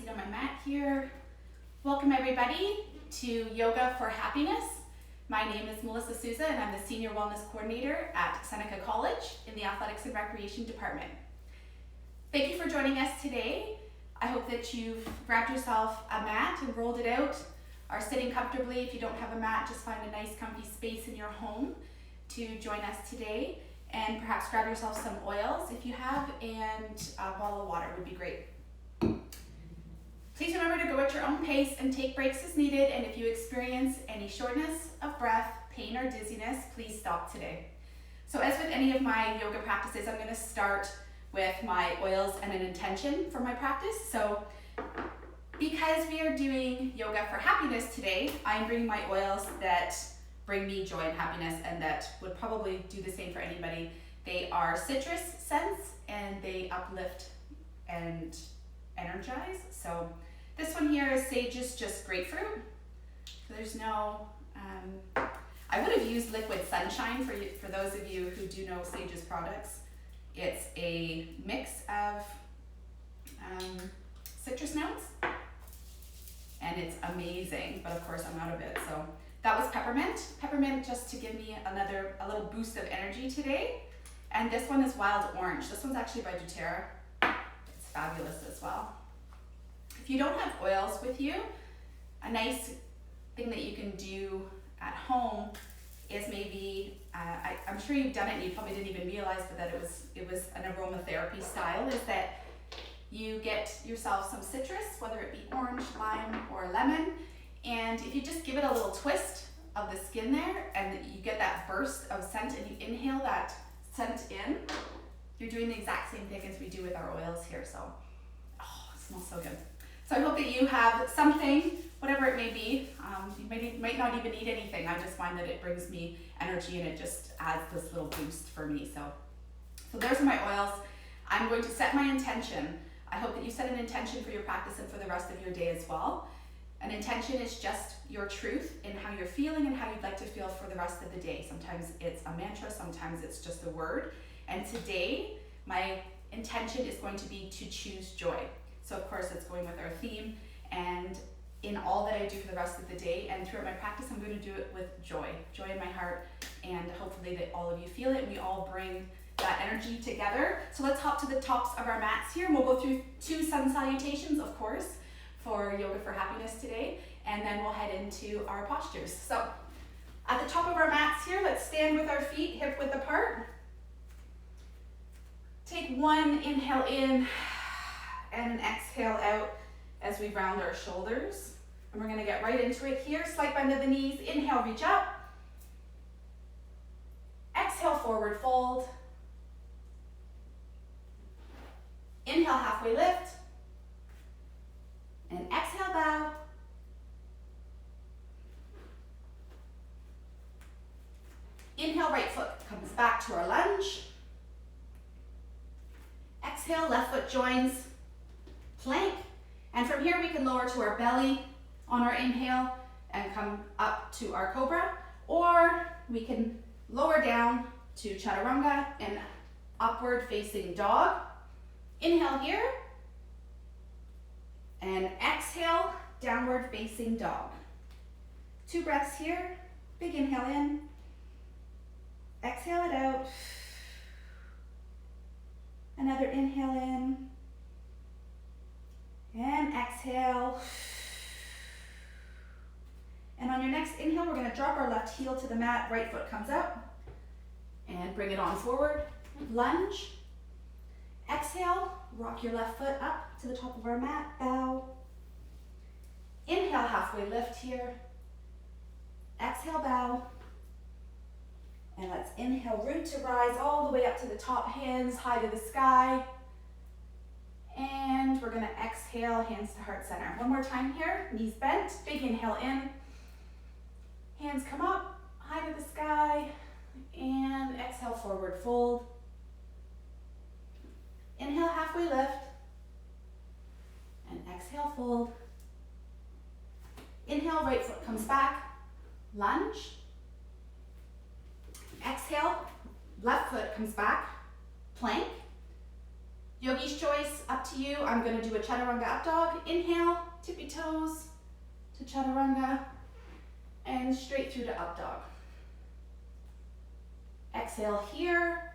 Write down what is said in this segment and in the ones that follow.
seat on my mat here. Welcome everybody to Yoga for Happiness. My name is Melissa Sousa and I'm the Senior Wellness Coordinator at Seneca College in the Athletics and Recreation Department. Thank you for joining us today. I hope that you've grabbed yourself a mat and rolled it out, are sitting comfortably. If you don't have a mat, just find a nice comfy space in your home to join us today. And perhaps grab yourself some oils if you have, and a bottle of water would be great. Please remember to go at your own pace and take breaks as needed, and if you experience any shortness of breath, pain, or dizziness, please stop today. So as with any of my yoga practices, I'm going to start with my oils and an intention for my practice. So because we are doing yoga for happiness today, I'm bringing my oils that bring me joy and happiness, and that would probably do the same for anybody. They are citrus scents and they uplift and energize. So this one here is Sage's Just Grapefruit. So there's no, I would have used Liquid Sunshine for those of you who do know Sage's products. It's a mix of citrus notes and it's amazing, but of course I'm out of it. So that was peppermint. Peppermint just to give me a little boost of energy today. And this one is wild orange. This one's actually by doTERRA. It's fabulous as well. If you don't have oils with you, a nice thing that you can do at home is maybe, I'm sure you've done it and you probably didn't even realize that it was an aromatherapy style, is that you get yourself some citrus, whether it be orange, lime, or lemon, and if you just give it a little twist of the skin there and you get that burst of scent and you inhale that scent in, you're doing the exact same thing as we do with our oils here. So, oh, it smells so good. So I hope that you have something, whatever it may be. You might not even need anything. I just find that it brings me energy and it just adds this little boost for me. So there's my oils. I'm going to set my intention. I hope that you set an intention for your practice and for the rest of your day as well. An intention is just your truth in how you're feeling and how you'd like to feel for the rest of the day. Sometimes it's a mantra, sometimes it's just a word. And today, my intention is going to be to choose joy. So of course it's going with our theme, and in all that I do for the rest of the day and throughout my practice, I'm going to do it with joy in my heart, and hopefully that all of you feel it and we all bring that energy together. So let's hop to the tops of our mats here, and we'll go through 2 sun salutations, of course, for Yoga for Happiness today, and then we'll head into our postures. So at the top of our mats here, let's stand with our feet hip width apart. Take one inhale in and an exhale out as we round our shoulders. And we're gonna get right into it here. Slight bend of the knees, inhale, reach up. Exhale, forward fold. Inhale, halfway lift. And exhale, bow. Inhale, right foot comes back to our lunge. Exhale, left foot joins plank. And from here we can lower to our belly on our inhale and come up to our cobra, or we can lower down to chaturanga and upward facing dog. Inhale here. And exhale, downward facing dog. 2 breaths here. Big inhale in. Exhale it out. Another inhale in. And exhale. And on your next inhale, we're going to drop our left heel to the mat. Right foot comes up. And bring it on forward. Lunge. Exhale, rock your left foot up to the top of our mat, bow. Inhale, halfway lift here. Exhale, bow. And let's inhale, root to rise all the way up to the top, hands high to the sky. And we're gonna exhale, hands to heart center. One more time here, knees bent, big inhale in. Hands come up, high to the sky. And exhale, forward fold. Inhale, halfway lift, and exhale, fold. Inhale, right foot comes back, lunge. Exhale, left foot comes back, plank. Yogi's choice, up to you. I'm gonna do a chaturanga up dog. Inhale, tippy toes to chaturanga, and straight through to up dog. Exhale here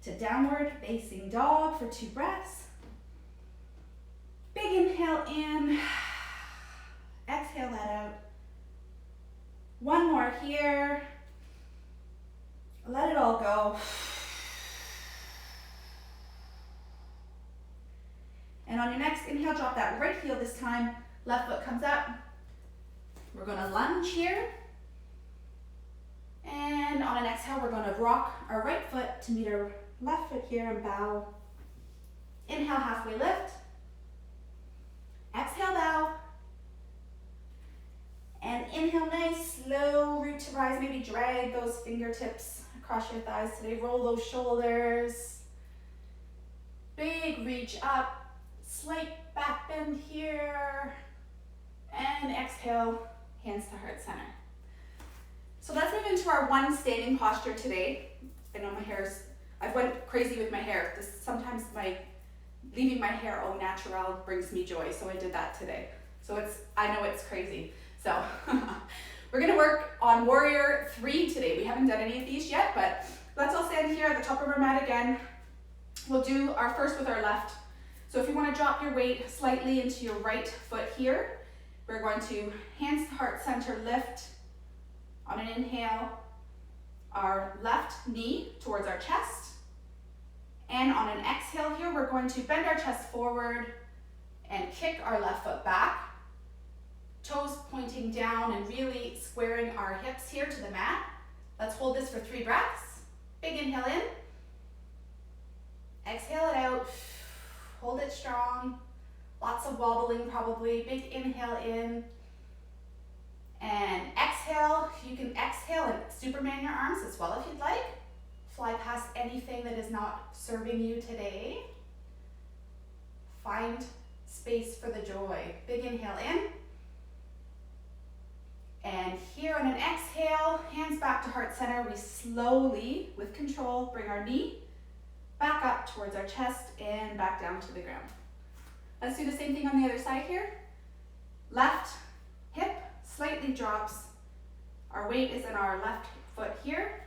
to downward facing dog for 2 breaths. Big inhale in, exhale that out. One more here. Let it all go. And on your next inhale, drop that right heel this time. Left foot comes up. We're gonna lunge here. And on an exhale, we're gonna rock our right foot to meet our left foot here and bow. Inhale, halfway lift. Exhale, bow. And inhale, nice, slow root to rise. Maybe drag those fingertips across your thighs today. Roll those shoulders. Big reach up. Slight back bend here. And exhale, hands to heart center. So let's move into our one standing posture today. I know I've went crazy with my hair. Sometimes leaving my hair au naturel brings me joy, so I did that today. So I know it's crazy. So we're gonna work on warrior 3 today. We haven't done any of these yet, but let's all stand here at the top of our mat again. We'll do our first with our left. So if you wanna drop your weight slightly into your right foot here, we're going to hands to heart center lift. On an inhale, our left knee towards our chest. And on an exhale here, we're going to bend our chest forward and kick our left foot back. Toes pointing down and really squaring our hips here to the mat. Let's hold this for 3 breaths. Big inhale in. Exhale it out. Hold it strong. Lots of wobbling probably. Big inhale in. And exhale. You can exhale and Superman your arms as well if you'd like. Fly past anything that is not serving you today. Find space for the joy. Big inhale in. And here on an exhale, hands back to heart center. We slowly, with control, bring our knee back up towards our chest and back down to the ground. Let's do the same thing on the other side here. Left hip slightly drops. Our weight is in our left foot here.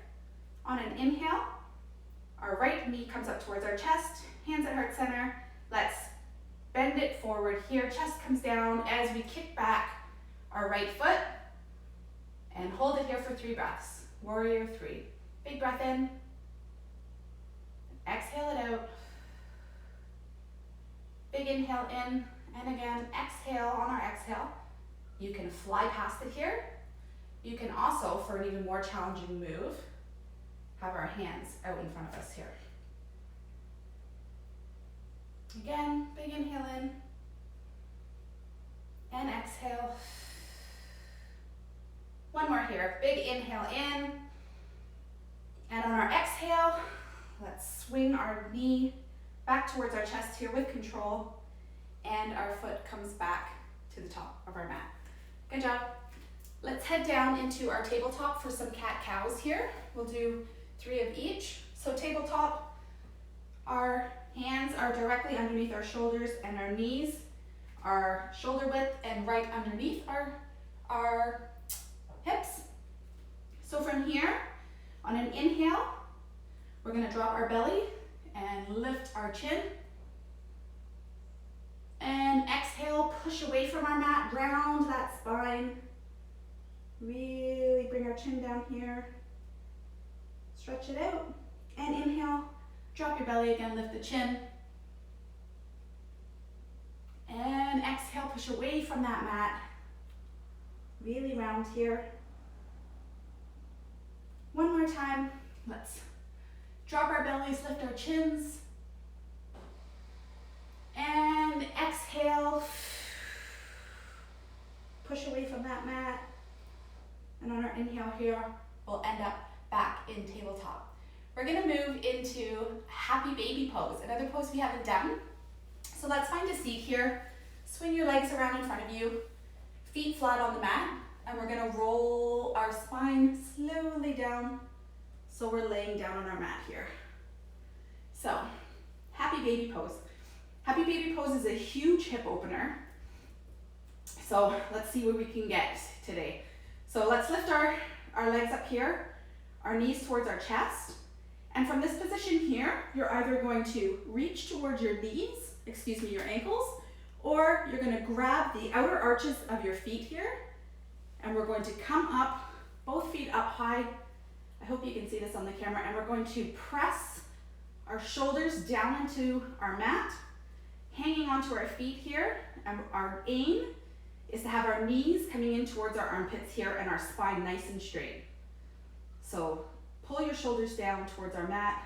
On an inhale, our right knee comes up towards our chest, hands at heart center. Let's bend it forward here. Chest comes down as we kick back our right foot and hold it here for 3 breaths. Warrior 3. Big breath in. Exhale it out. Big inhale in, and again, exhale on our exhale. You can fly past it here. You can also, for an even more challenging move, have our hands out in front of us here. Again, big inhale in, and exhale. One more here, big inhale in, and on our exhale, let's swing our knee back towards our chest here with control, and our foot comes back to the top of our mat. Good job. Let's head down into our tabletop for some cat-cows here. We'll do 3 of each. So tabletop, our hands are directly underneath our shoulders and our knees are shoulder width and right underneath our hips. So from here, on an inhale, we're gonna drop our belly and lift our chin. And exhale, push away from our mat, round that spine. Really bring our chin down here. Stretch it out. And inhale, drop your belly again, lift the chin. And exhale, push away from that mat. Really round here. One more time. Let's drop our bellies, lift our chins. And exhale. Push away from that mat. And on our inhale here, we'll end up back in tabletop. We're gonna move into happy baby pose, another pose we haven't done. So let's find a seat here. Swing your legs around in front of you, feet flat on the mat, and we're gonna roll our spine slowly down. So we're laying down on our mat here. So, happy baby pose. Happy baby pose is a huge hip opener. So let's see where we can get today. So let's lift our legs up here, our knees towards our chest. And from this position here, you're either going to reach towards your knees, your ankles, or you're gonna grab the outer arches of your feet here, and we're going to come up, both feet up high. I hope you can see this on the camera, and we're going to press our shoulders down into our mat, hanging onto our feet here, and our aim is to have our knees coming in towards our armpits here and our spine nice and straight. So pull your shoulders down towards our mat.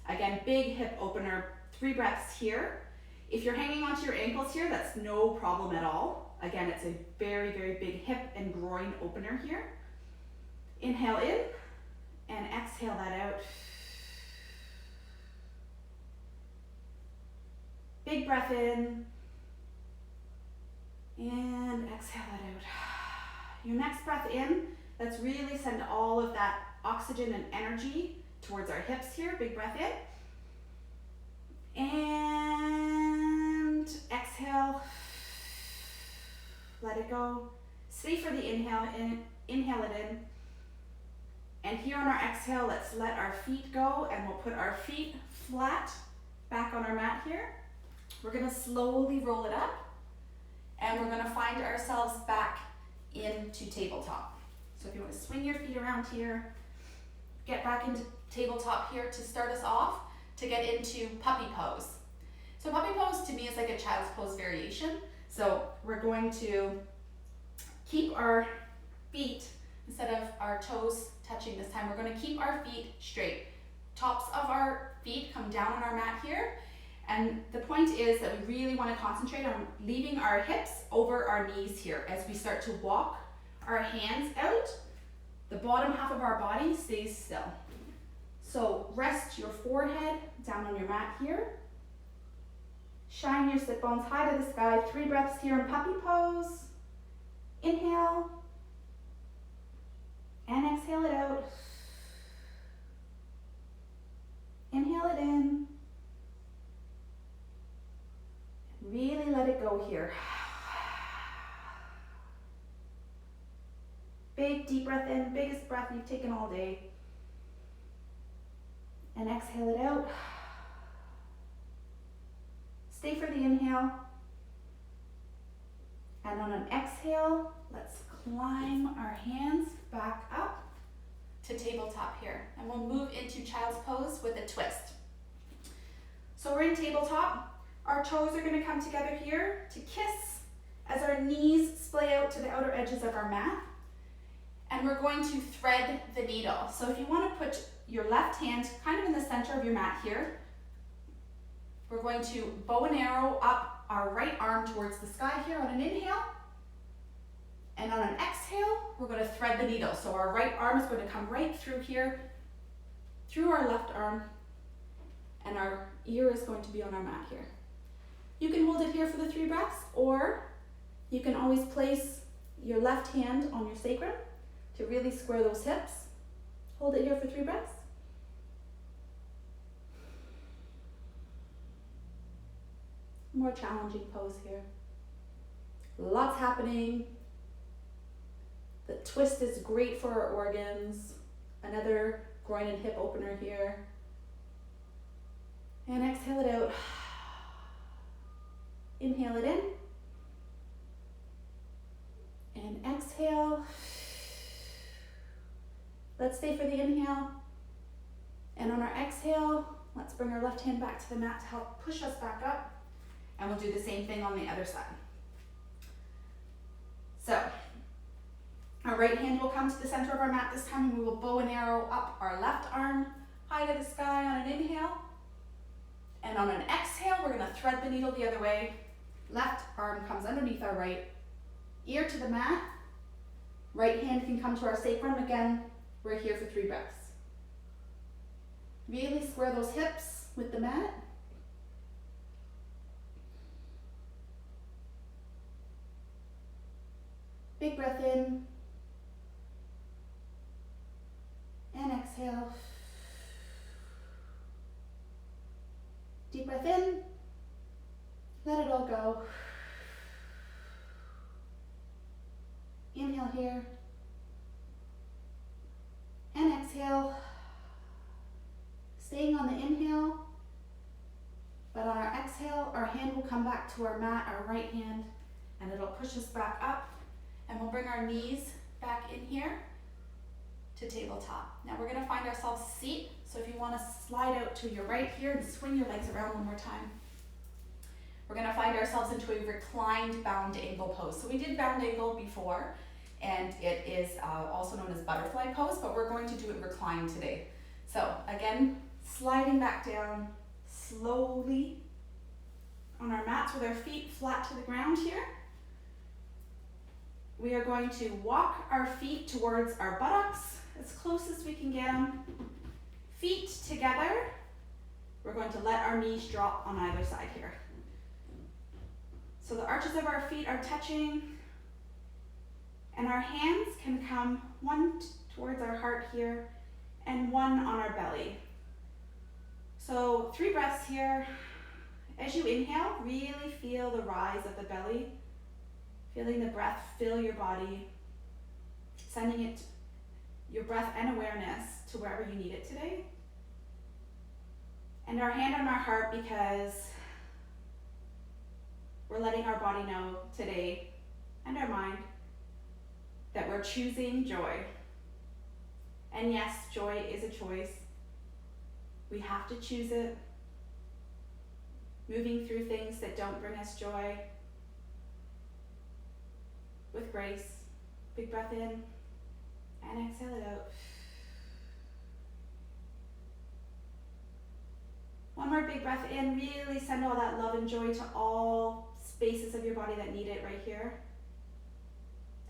Again, big hip opener, 3 breaths here. If you're hanging onto your ankles here, that's no problem at all. Again, it's a very, very big hip and groin opener here. Inhale in and exhale that out. Big breath in and exhale that out. Your next breath in, let's really send all of that oxygen and energy towards our hips here. Big breath in. And exhale. Let it go. Stay for the inhale it in. And here on our exhale, let's let our feet go, and we'll put our feet flat back on our mat here. We're gonna slowly roll it up, and we're gonna find ourselves back into tabletop. So if you want to swing your feet around here, get back into tabletop here to start us off, to get into puppy pose. So puppy pose to me is like a child's pose variation. So we're going to keep our feet, instead of our toes touching this time, we're going to keep our feet straight. Tops of our feet come down on our mat here. And the point is that we really want to concentrate on leaving our hips over our knees here as we start to walk our hands out. The bottom half of our body stays still. So rest your forehead down on your mat here. Shine your sit bones high to the sky. 3 breaths here in puppy pose. Inhale. And exhale it out. Inhale it in. Really let it go here. Big deep breath in, biggest breath you've taken all day. And exhale it out. Stay for the inhale. And on an exhale, let's climb our hands back up to tabletop here. And we'll move into child's pose with a twist. So we're in tabletop. Our toes are going to come together here to kiss as our knees splay out to the outer edges of our mat. And we're going to thread the needle. So if you want to put your left hand kind of in the center of your mat here, we're going to bow and arrow up our right arm towards the sky here on an inhale. And on an exhale, we're going to thread the needle. So our right arm is going to come right through here, through our left arm, and our ear is going to be on our mat here. You can hold it here for the 3 breaths, or you can always place your left hand on your sacrum to really square those hips. Hold it here for 3 breaths. More challenging pose here. Lots happening. The twist is great for our organs. Another groin and hip opener here. And exhale it out. Inhale it in. And exhale. Let's stay for the inhale. And on our exhale, let's bring our left hand back to the mat to help push us back up. And we'll do the same thing on the other side. So, our right hand will come to the center of our mat this time, and we will bow and arrow up our left arm high to the sky on an inhale. And on an exhale, we're going to thread the needle the other way. Left arm comes underneath our right ear to the mat. Right hand can come to our sacrum. Again, we're here for 3 breaths. Really square those hips with the mat. Big breath in. And exhale. Deep breath in. Let it all go. Inhale here. And exhale. Staying on the inhale. But on our exhale, our hand will come back to our mat, our right hand, and it'll push us back up. And we'll bring our knees back in here to tabletop. Now we're gonna find ourselves a seat. So if you wanna slide out to your right here and swing your legs around one more time. We're gonna find ourselves into a reclined bound angle pose. So we did bound angle before, and it is also known as butterfly pose, but we're going to do it reclined today. So again, sliding back down slowly on our mats with our feet flat to the ground here. We are going to walk our feet towards our buttocks as close as we can get them. Feet together. We're going to let our knees drop on either side here. So the arches of our feet are touching, and our hands can come one towards our heart here and one on our belly. So 3 breaths here. As you inhale, really feel the rise of the belly, feeling the breath fill your body, sending it, your breath and awareness to wherever you need it today. And our hand on our heart, because we're letting our body know today, and our mind, that we're choosing joy. And yes, joy is a choice. We have to choose it. Moving through things that don't bring us joy with grace. Big breath in and exhale it out. One more big breath in. Really send all that love and joy to all spaces of your body that need it right here.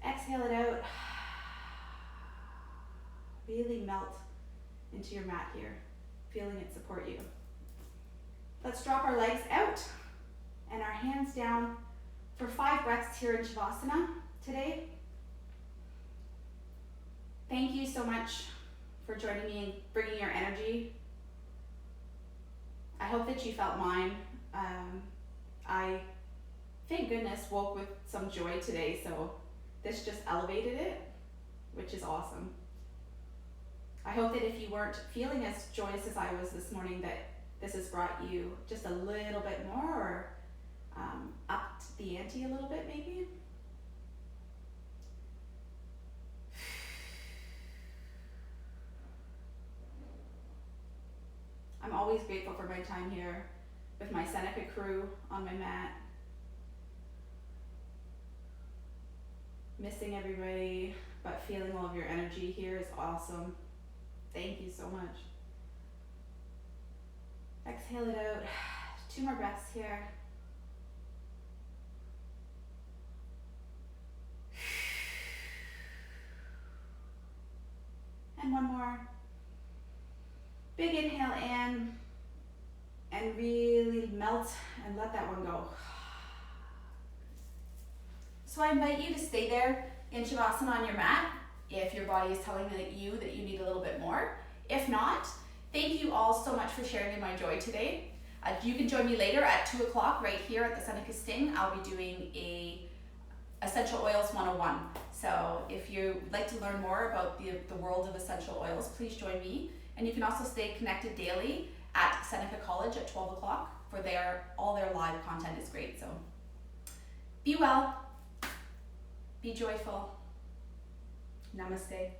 Exhale it out. Really melt into your mat here, feeling it support you. Let's drop our legs out and our hands down for 5 breaths here in Shavasana today. Thank you so much for joining me and bringing your energy. I hope that you felt mine. I, thank goodness, woke with some joy today, so this just elevated it, which is awesome. I hope that if you weren't feeling as joyous as I was this morning, that this has brought you just a little bit more, or upped the ante a little bit maybe. I'm always grateful for my time here with my Seneca crew on my mat. Missing everybody, but feeling all of your energy here is awesome. Thank you so much. Exhale it out. 2 more breaths here. And 1 more. Big inhale in, and really melt and let that one go. So I invite you to stay there in Shavasana on your mat if your body is telling you that you need a little bit more. If not, thank you all so much for sharing in my joy today. You can join me later at 2 o'clock right here at the Seneca Sting. I'll be doing a Essential Oils 101. So if you'd like to learn more about the world of essential oils, please join me. And you can also stay connected daily at Seneca College at 12 o'clock for all their live content is great. So be well, be joyful. Namaste.